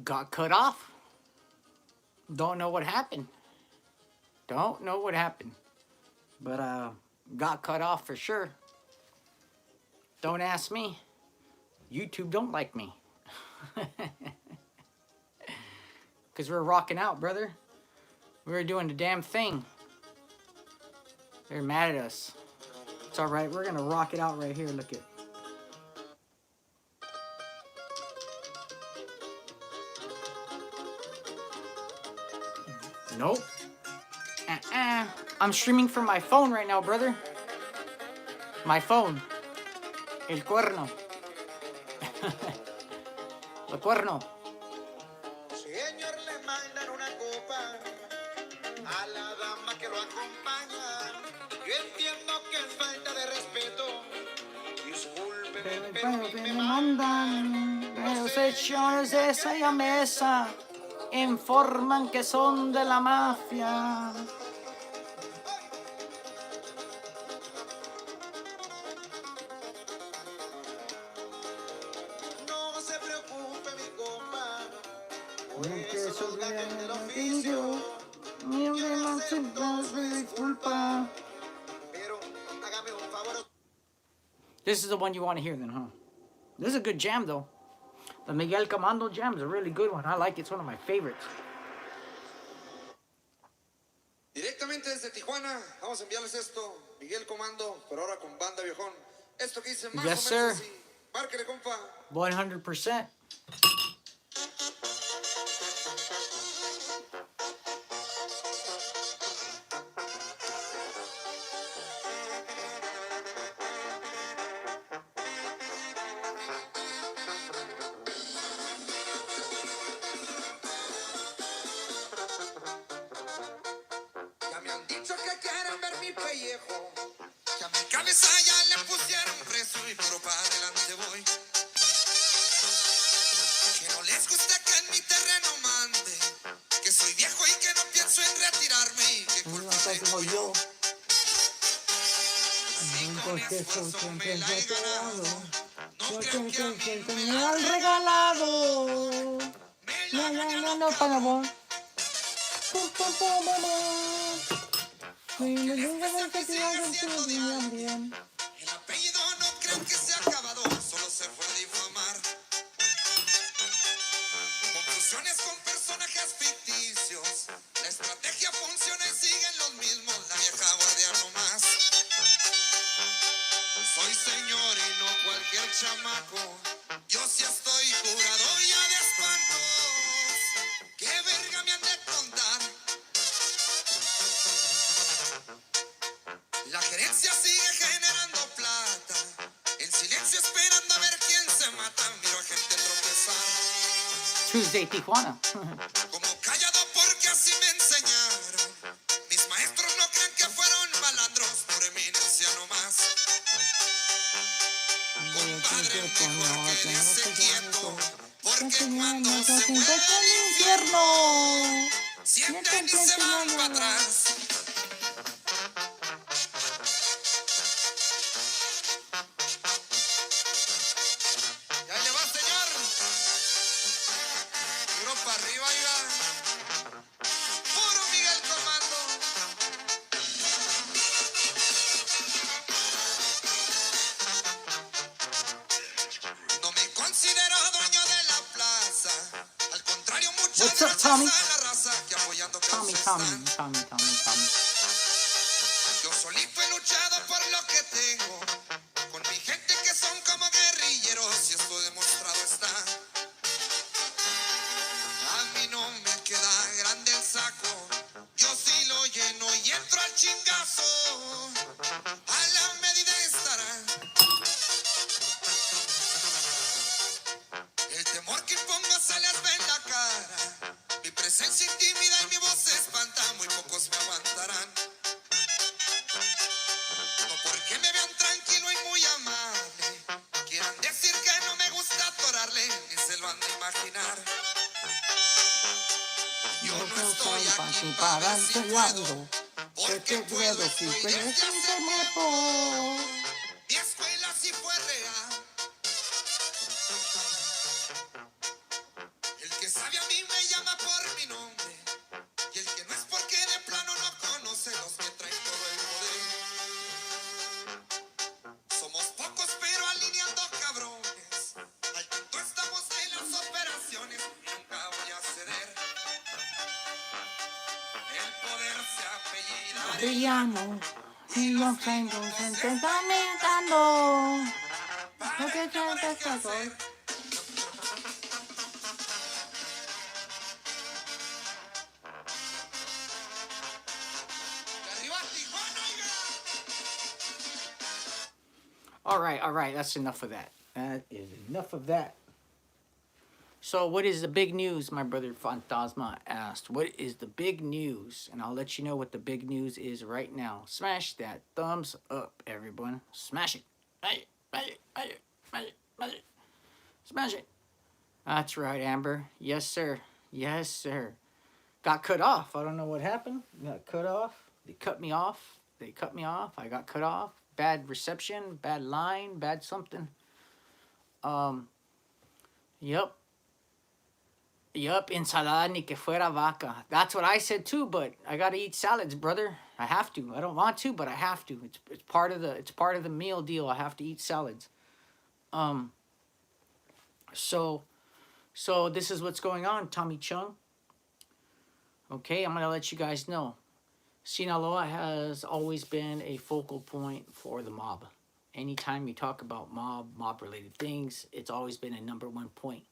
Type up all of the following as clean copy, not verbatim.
got cut off. Don't know what happened. Don't know what happened. But got cut off for sure. Don't ask me. YouTube don't like me. Because we're rocking out, brother. We were doing the damn thing. They're mad at us. It's alright. We're going to rock it out right here. Look at. Nope. I'm streaming from my phone right now, brother. My phone. El cuerno. El cuerno. Señor, le mandan una copa a la dama que lo acompaña. Yo entiendo que es falta de respeto. Discúlpeme, pero a mí me mandan. Los señores de esa mesa informan que son de la mafia. No se preocupe, mi compa. Que sos bien del oficio. Mi hermano se disculpa. Pero hágame un favor. This is the one you want to hear then, huh? This is a good jam though. The Miguel Comando jam is a really good one. I like it. It's one of my favorites. Directamente desde Tijuana, vamos a enviarles esto, Miguel Comando, pero ahora con banda viejón. Esto que dice más Yes, o menos sir. así. Márquele, compa. 100%. Ya me han dicho que quieren ver mi pellejo, que a mi cabeza ya le pusieron preso y puro para adelante voy. Que no les gusta que en mi terreno mande, que soy viejo y que no pienso en retirarme y que culpa tengo yo. Si con esfuerzo me la he ganado, no creo que a mí me la han regalado. Me la han ganado. No pagamos. El apellido no creo que se ha acabado, solo se fue a difamar. Confusiones con personajes ficticios, la estrategia funciona y siguen los mismos, la vieja guardia no más. Soy señor y no cualquier chamaco, yo sí estoy curado ya de espantos. ¿Qué verga me han de contar? La gerencia sigue generando plata, en silencio esperando a ver quién se mata. Miro a gente tropezar, Tuesday, Tijuana. como callado porque así me enseñaron. Mis maestros no creen que fueron malandros, por eminencia nomás. Compadre, mejor quédese quieto, porque cuando se mueve el infierno, sienten y se van para atrás. Y ahí le va, señor. Tiro para arriba, oiga. Puro Miguel Comando. No me considero dueño de la plaza. Al contrario, muchas What's up, gracias Tommy? a la raza que apoyando Tommy. causas están. Yo solito he luchado por lo que tengo, con mi gente que son como guerrilleros, y esto demostrado está. A mí no me queda grande el saco, yo sí lo lleno y entro al chingazo. A la medida estará el temor que impongo, se les ve en la cara. Mi presencia intimida y mi voz se espanta, muy pocos me aguantarán. No porque me vean tranquilo y muy amable, quieran decir que no me gusta atorarle, ni se lo han de imaginar. Yo no estoy aquí para ver si puedo, porque puedo si desde hace tiempo. Mi escuela sí fue real. El que sabía Adriano, y yo tengo sentimentando. Lo que te soy. All right, that's enough of that. That is enough of that. So, what is the big news? My brother Fantasma asked. What is the big news? And I'll let you know what the big news is right now. Smash that thumbs up, everyone. Smash it. Smash it. Smash it. Smash it. Smash it. Smash it. Smash it. That's right, Amber. Yes, sir. Yes, sir. Got cut off. I don't know what happened. Got cut off. They cut me off. They cut me off. I got cut off. Bad reception. Bad line. Bad something. Yep. Yup, ensalada ni que fuera vaca. That's what I said too, but I gotta eat salads, brother. I have to. I don't want to, but I have to. It's part of the meal deal. I have to eat salads. Um so this is what's going on, Tommy Chung. Okay, I'm gonna let you guys know. Sinaloa has always been a focal point for the mob. Anytime you talk about mob related things, it's always been a number one point.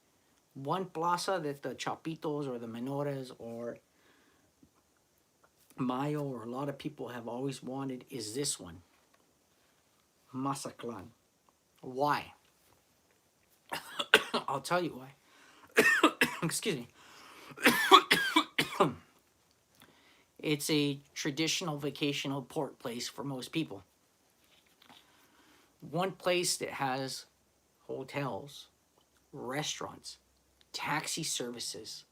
One plaza that the Chapitos or the Menores or Mayo or a lot of people have always wanted is this one, Masaclan. Why? I'll tell you why. Excuse me. It's a traditional vacational port place for most people. One place that has hotels, restaurants, taxi services.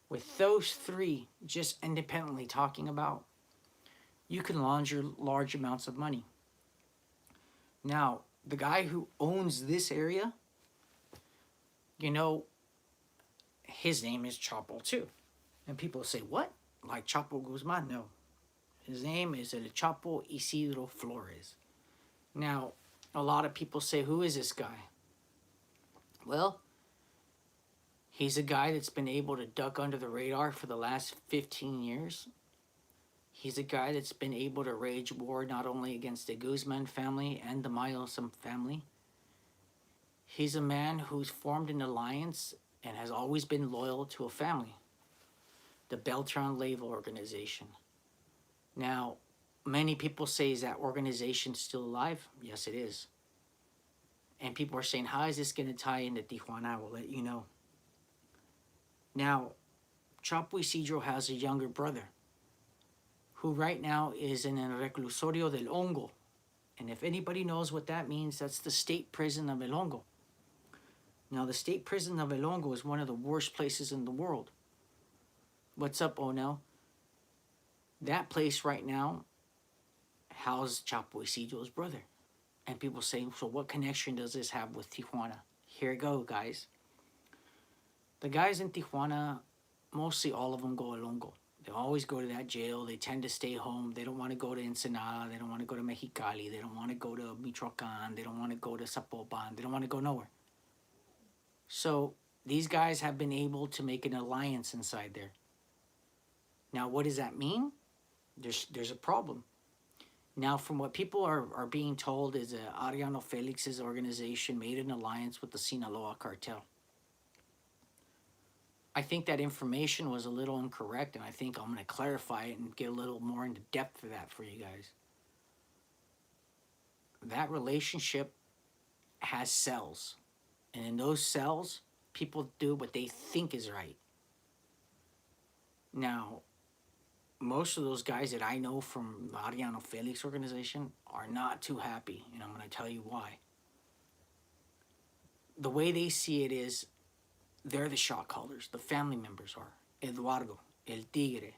With those three just independently talking about, you can launder large amounts of money. Now, the guy who owns this area, you know, his name is Chapo too. And people say, what? Like Chapo Guzman? No. His name is El Chapo Isidro Flores. Now, a lot of people say, who is this guy? Well, he's a guy that's been able to duck under the radar for the last 15 years. He's a guy that's been able to wage war not only against the Guzman family and the Mayosam family. He's a man who's formed an alliance and has always been loyal to a family, the Beltran Leyva organization. Now, many people say, is that organization still alive? Yes, it is. And people are saying, how is this going to tie into Tijuana? I will let you know. Now, Chapo Isidro has a younger brother who right now is in el reclusorio del Hongo. And if anybody knows what that means, that's the state prison of El Hongo. Now, the state prison of El Hongo is one of the worst places in the world. What's up, Onel? That place right now houses Chapo Isidro's brother. And people say, so what connection does this have with Tijuana? Here we go, guys. The guys in Tijuana, mostly all of them go El Hongo. They always go to that jail. They tend to stay home. They don't want to go to Ensenada. They don't want to go to Mexicali. They don't want to go to Michoacan. They don't want to go to Zapopan. They don't want to go nowhere. So these guys have been able to make an alliance inside there. Now, what does that mean? There's a problem. Now, from what people are being told is Ariano Felix's organization made an alliance with the Sinaloa cartel. I think that information was a little incorrect, and I think I'm going to clarify it and get a little more into depth for that for you guys. That relationship has cells, and in those cells, people do what they think is right. Now, most of those guys that I know from the Ariano Felix organization are not too happy, and I'm going to tell you why. The way they see it is, they're the shot callers. The family members are. Eduardo, El Tigre,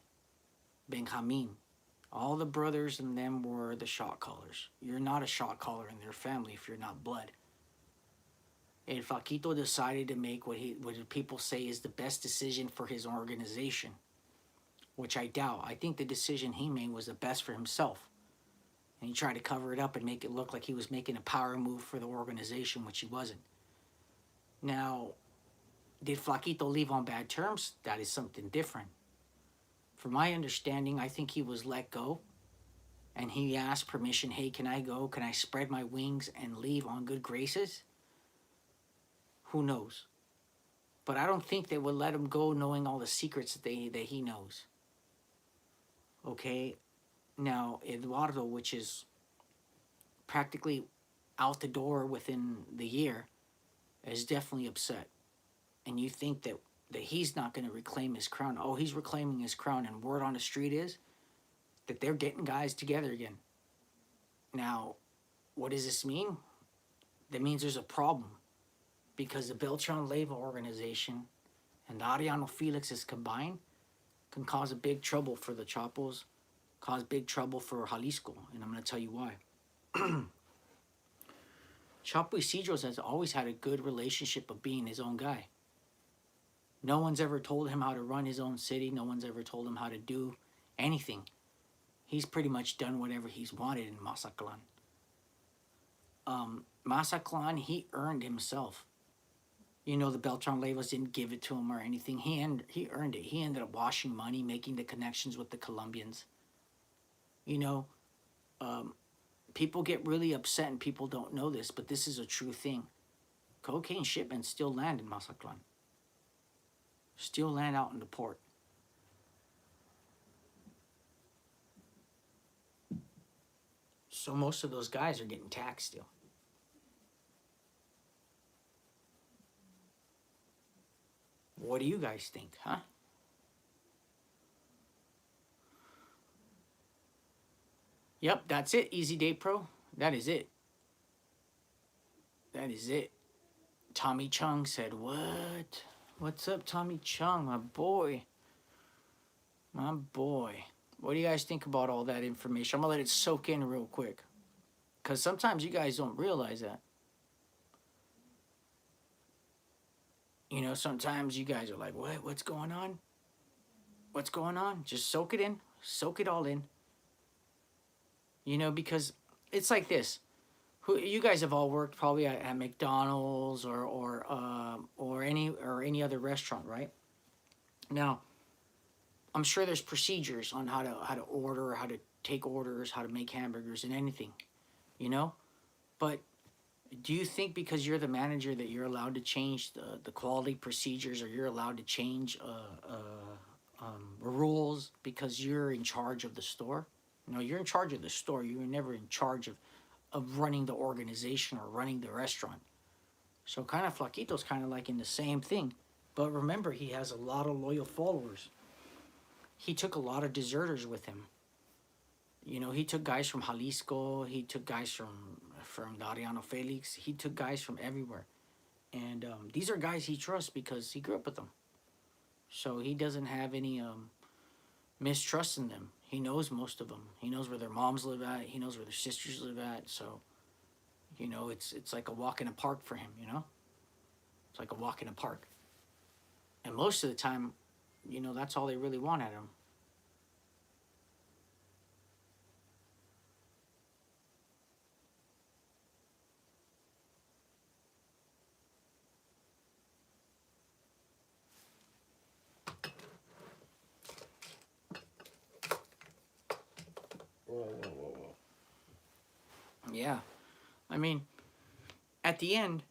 Benjamin. All the brothers and them were the shot callers. You're not a shot caller in their family if you're not blood. El Flaquito decided to make what people say is the best decision for his organization, which I doubt. I think the decision he made was the best for himself. And he tried to cover it up and make it look like he was making a power move for the organization, which he wasn't. Now, did Flaquito leave on bad terms? That is something different. from my understanding, I think he was let go. And he asked permission, hey, can I go? Can I spread my wings and leave on good graces? Who knows? But I don't think they would let him go knowing all the secrets that he knows. Okay? Now, Eduardo, which is practically out the door within the year, is definitely upset. And you think that he's not going to reclaim his crown. Oh, he's reclaiming his crown, and word on the street is that they're getting guys together again. Now, what does this mean? That means there's a problem, because the Beltran Leyva organization and the Ariano Felixes combined can cause a big trouble for the Chapos, cause big trouble for Jalisco, and I'm going to tell you why. Chapo Isidros has always had a good relationship of being his own guy. No one's ever told him how to run his own city. No one's ever told him how to do anything. He's pretty much done whatever he's wanted in Mazatlan. Mazatlan, he earned himself. You know, the Beltran Leyvas didn't give it to him or anything. He earned it. He ended up washing money, making the connections with the Colombians. You know, people get really upset and people don't know this, but this is a true thing. Cocaine shipments still land in Mazatlan. Still land out in the port. So most of those guys are getting taxed still. What do you guys think, huh? Yep, that's it, Easy Day Pro. That is it. That is it. Tommy Chung said, what? What's up, Tommy Chung, my boy? My boy. What do you guys think about all that information? I'm going to let it soak in real quick, because sometimes you guys don't realize that. You know, sometimes you guys are like, what? What's going on? What's going on? Just soak it in. Soak it all in. You know, because it's like this. You guys have all worked probably at McDonald's or any other restaurant, right? Now, I'm sure there's procedures on how to order, how to take orders, how to make hamburgers and anything, you know? But do you think because you're the manager that you're allowed to change the quality procedures, or you're allowed to change rules because you're in charge of the store? No, you're in charge of the store. You were never in charge of running the organization or running the restaurant. So kind of Flaquito's kind of like in the same thing. But remember, he has a lot of loyal followers. He took a lot of deserters with him. You know, he took guys from Jalisco. He took guys from Ariano Felix. He took guys from everywhere. And these are guys he trusts because he grew up with them. So he doesn't have any mistrust in them. He knows most of them. He knows where their moms live at. He knows where their sisters live at. So, you know, it's like a walk in a park for him, you know? It's like a walk in a park. And most of the time, you know, that's all they really want at him. Whoa. Yeah. I mean, at the end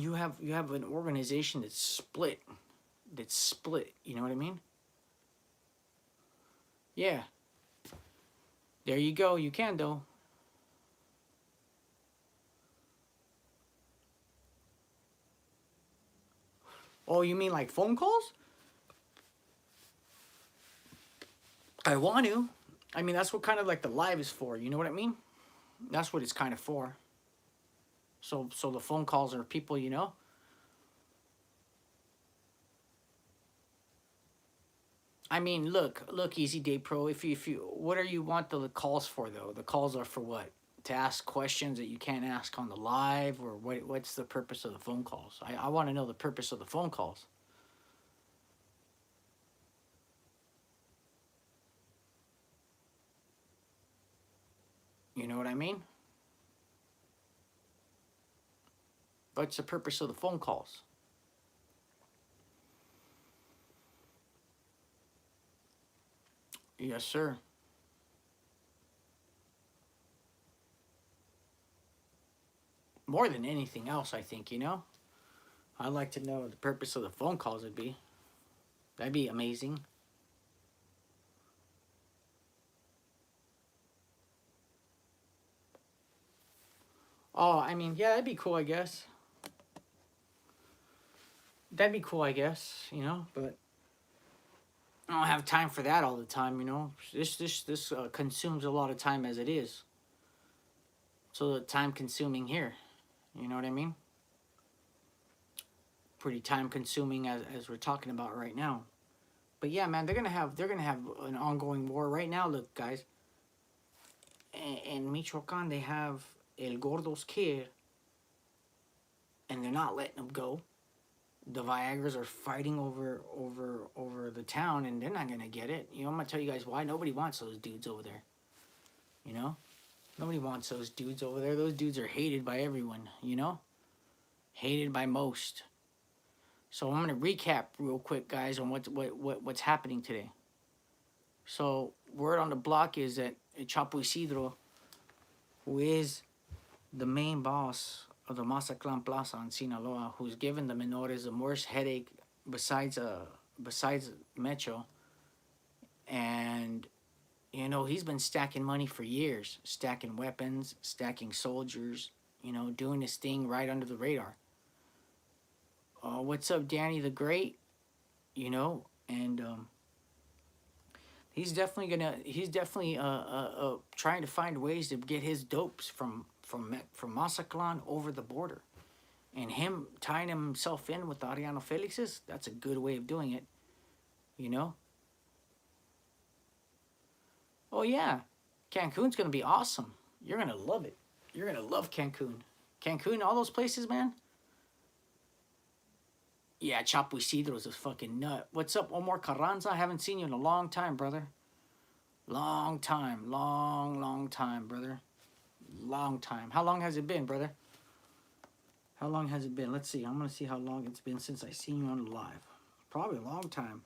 you have an organization that's split. You know what I mean? Yeah. There you go. You can, though. Oh, you mean like phone calls? I want to. I mean, that's what kind of like the live is for. You know what I mean? That's what it's kind of for. So the phone calls are people, you know? I mean, look, Easy Day Pro. If you, what are you want the calls for though? The calls are for what? To ask questions that you can't ask on the live, or what's the purpose of the phone calls? I want to know the purpose of the phone calls. You know what I mean? What's the purpose of the phone calls? Yes, sir. More than anything else, I think, you know? I'd like to know what the purpose of the phone calls would be. That'd be amazing. Oh, I mean, yeah, that'd be cool, I guess. That'd be cool, I guess, you know? But I don't have time for that all the time, you know? This consumes a lot of time as it is. So the time consuming here. You know what I mean? Pretty time consuming as we're talking about right now. But yeah, man, they're gonna have an ongoing war right now. Look, guys, in Michoacan they have El Gordo's kid, and they're not letting him go. The Viagras are fighting over the town, and they're not gonna get it. You know, I'm gonna tell you guys why. Nobody wants those dudes over there. You know, nobody wants those dudes over there. Those dudes are hated by everyone. You know, hated by most. So I'm gonna recap real quick, guys, on what's happening today. So word on the block is that Chapo Isidro, who is the main boss of the Mazatlan Plaza in Sinaloa, who's given the menores the worst headache besides Metro, and you know he's been stacking money for years, stacking weapons, stacking soldiers, you know, doing his thing right under the radar. What's up, Danny the Great? You know, and he's definitely trying to find ways to get his dopes from Mazatlan over the border, and him tying himself in with Ariano Felix's, that's a good way of doing it, you know. Oh yeah, Cancun's gonna be awesome. You're gonna love it. You're gonna love Cancun. Cancun, all those places, man. Yeah, Chapo Isidro's a fucking nut. What's up, Omar Carranza? I haven't seen you in a long time, brother. Long time, long time, brother. Long time. How long has it been, brother? How long has it been? Let's see. I'm gonna see how long it's been since I seen you on live. Probably a long time.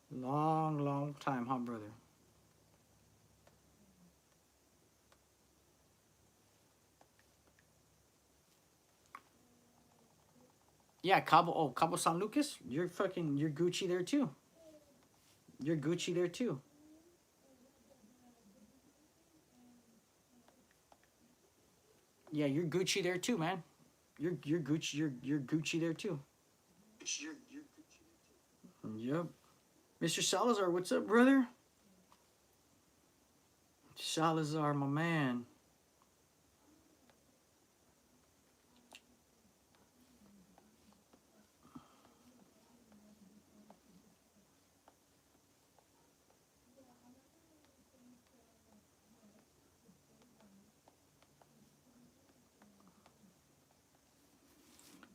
Long time, huh, brother? Yeah, Cabo. Oh, Cabo San Lucas. You're Gucci there too. You're Gucci there too. Yeah, you're Gucci there too, man. You're Gucci. You're Gucci there too. Yep. Mr. Salazar, what's up, brother? Salazar, my man.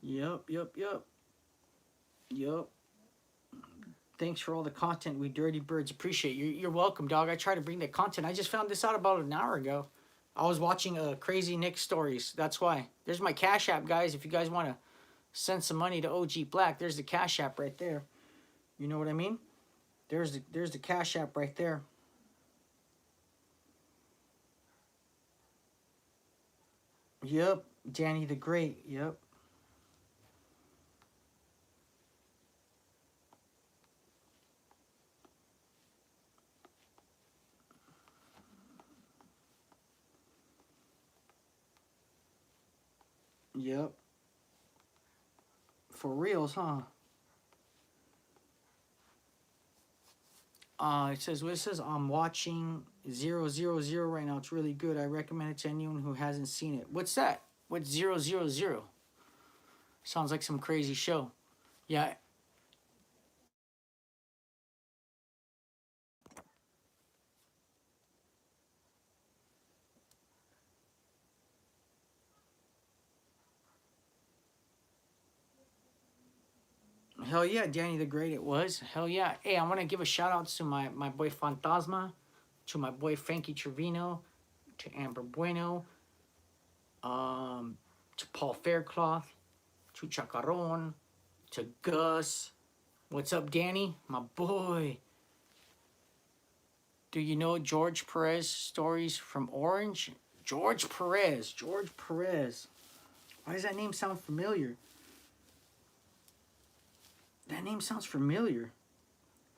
Yep. Yep. Thanks for all the content, we dirty birds. Appreciate you. You're welcome, dog. I try to bring that content. I just found this out about an hour ago. I was watching Crazy Nick stories. That's why. There's my Cash App, guys. If you guys want to send some money to OG Black, there's the Cash App right there. You know what I mean? There's the Cash App right there. Yep. Danny the Great. Yep. Yep. For reals, huh? It says, what it says, I'm watching 000 right now. It's really good. I recommend it to anyone who hasn't seen it. What's that? What's 000? Sounds like some crazy show. Yeah. Hell yeah, Danny the Great it was. Hell yeah. Hey, I want to give a shout out to my boy Fantasma, to my boy Frankie Trevino, to Amber Bueno, to Paul Faircloth, to Chacaron, to Gus. What's up, Danny? My boy. Do you know George Perez stories from Orange? George Perez. George Perez. Why does that name sound familiar? That name sounds familiar.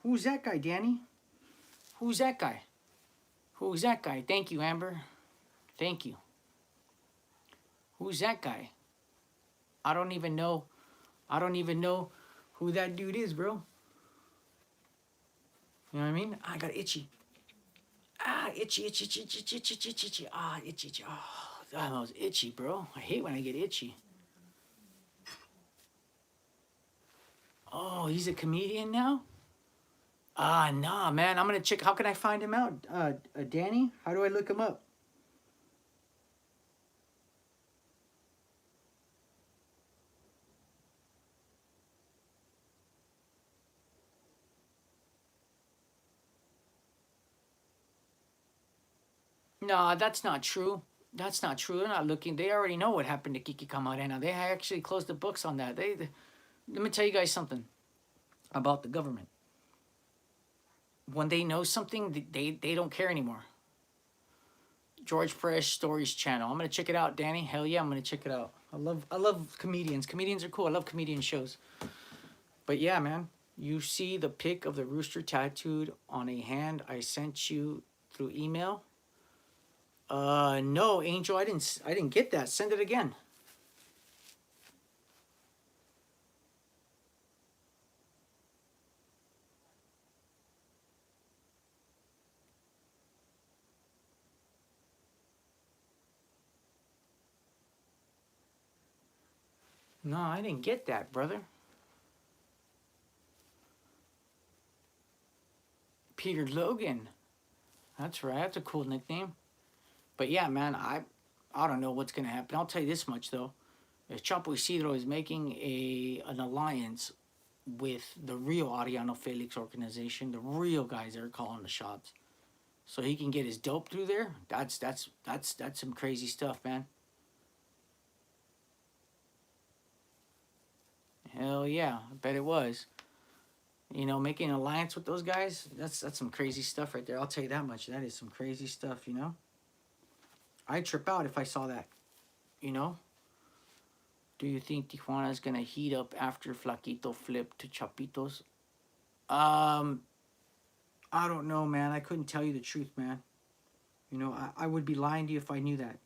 Who's that guy, Danny? Who's that guy? Who's that guy? Thank you, Amber. Thank you. Who's that guy? I don't even know. I don't even know who that dude is, bro. You know what I mean? I got itchy. Ah, itchy, itchy, itchy, itchy, itchy, itchy, itchy, itchy. Ah, itchy, itchy. Oh, that was itchy, bro. I hate when I get itchy. Oh, he's a comedian now? Ah, nah, man. I'm gonna check. How can I find him out? Danny? How do I look him up? No, that's not true. That's not true. They're not looking. They already know what happened to Kiki Camarena. They actually closed the books on that. Let me tell you guys something about the government. When they know something, they don't care anymore. George Perez Stories channel. I'm gonna check it out, Danny. Hell yeah, I'm gonna check it out. I love comedians. Comedians are cool. I love comedian shows. But yeah, man, you see the pic of the rooster tattooed on a hand I sent you through email? No, Angel, I didn't get that. Send it again. No, I didn't get that, brother. Peter Logan. That's right. That's a cool nickname. But yeah, man, I don't know what's gonna happen. I'll tell you this much though. If Chapo Isidro is making an alliance with the real Ariano Felix organization, the real guys that are calling the shots, so he can get his dope through there, that's some crazy stuff, man. Hell yeah, I bet it was. You know, making an alliance with those guys, that's some crazy stuff right there. I'll tell you that much. That is some crazy stuff, you know? I'd trip out if I saw that, you know? Do you think Tijuana is going to heat up after Flaquito flipped to Chapitos? I don't know, man. I couldn't tell you the truth, man. You know, I would be lying to you if I knew that.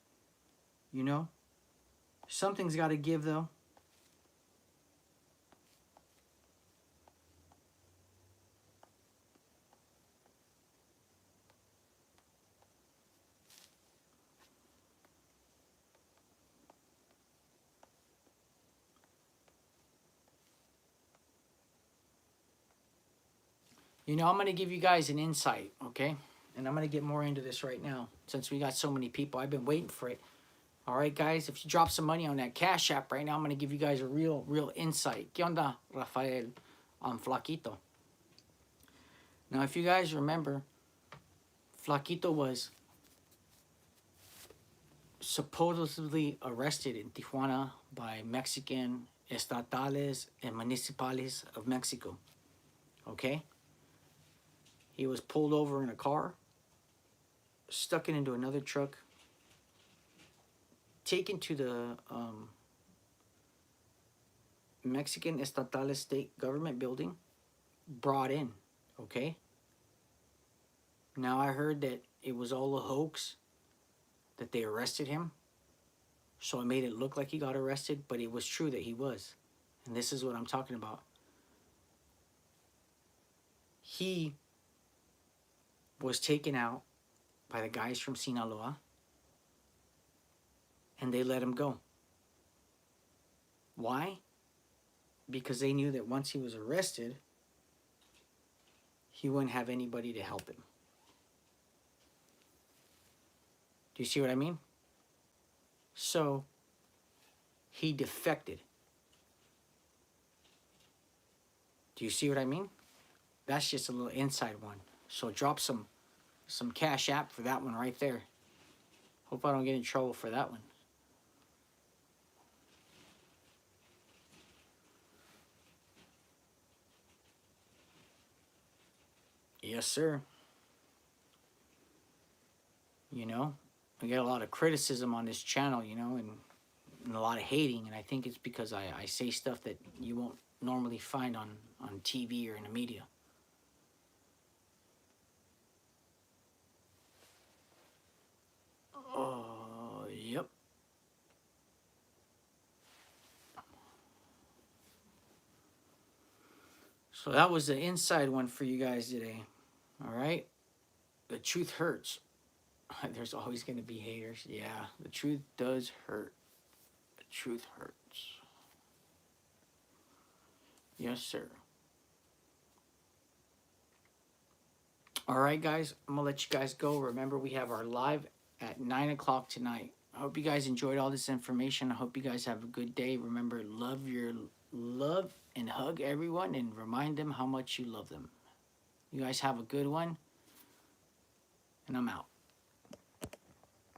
You know? Something's got to give, though. You know, I'm going to give you guys an insight, okay? And I'm going to get more into this right now since we got so many people. I've been waiting for it. All right, guys, if you drop some money on that Cash App right now, I'm going to give you guys a real insight. ¿Qué onda, Rafael? I'm Flaquito. Now, if you guys remember, Flaquito was supposedly arrested in Tijuana by Mexican estatales and municipales of Mexico, okay? He was pulled over in a car, stuck it into another truck, taken to the Mexican Estatales state government building, brought in, okay? Now I heard that it was all a hoax, that they arrested him, so it made it look like he got arrested, but it was true that he was. And this is what I'm talking about. He was taken out by the guys from Sinaloa, and they let him go. Why? Because they knew that once he was arrested, he wouldn't have anybody to help him. Do you see what I mean? So, he defected. Do you see what I mean? That's just a little inside one. So drop some Cash App for that one right there. Hope I don't get in trouble for that one. Yes, sir. You know, I get a lot of criticism on this channel, you know, and a lot of hating, and I think it's because I say stuff that you won't normally find on TV or in the media. Oh, yep. So that was the inside one for you guys today. All right. The truth hurts. There's always going to be haters. Yeah, the truth does hurt. The truth hurts. Yes, sir. All right, guys. I'm going to let you guys go. Remember, we have our live at 9 o'clock tonight. I hope you guys enjoyed all this information. I hope you guys have a good day. Remember, love and hug everyone and remind them how much you love them. You guys have a good one, and I'm out.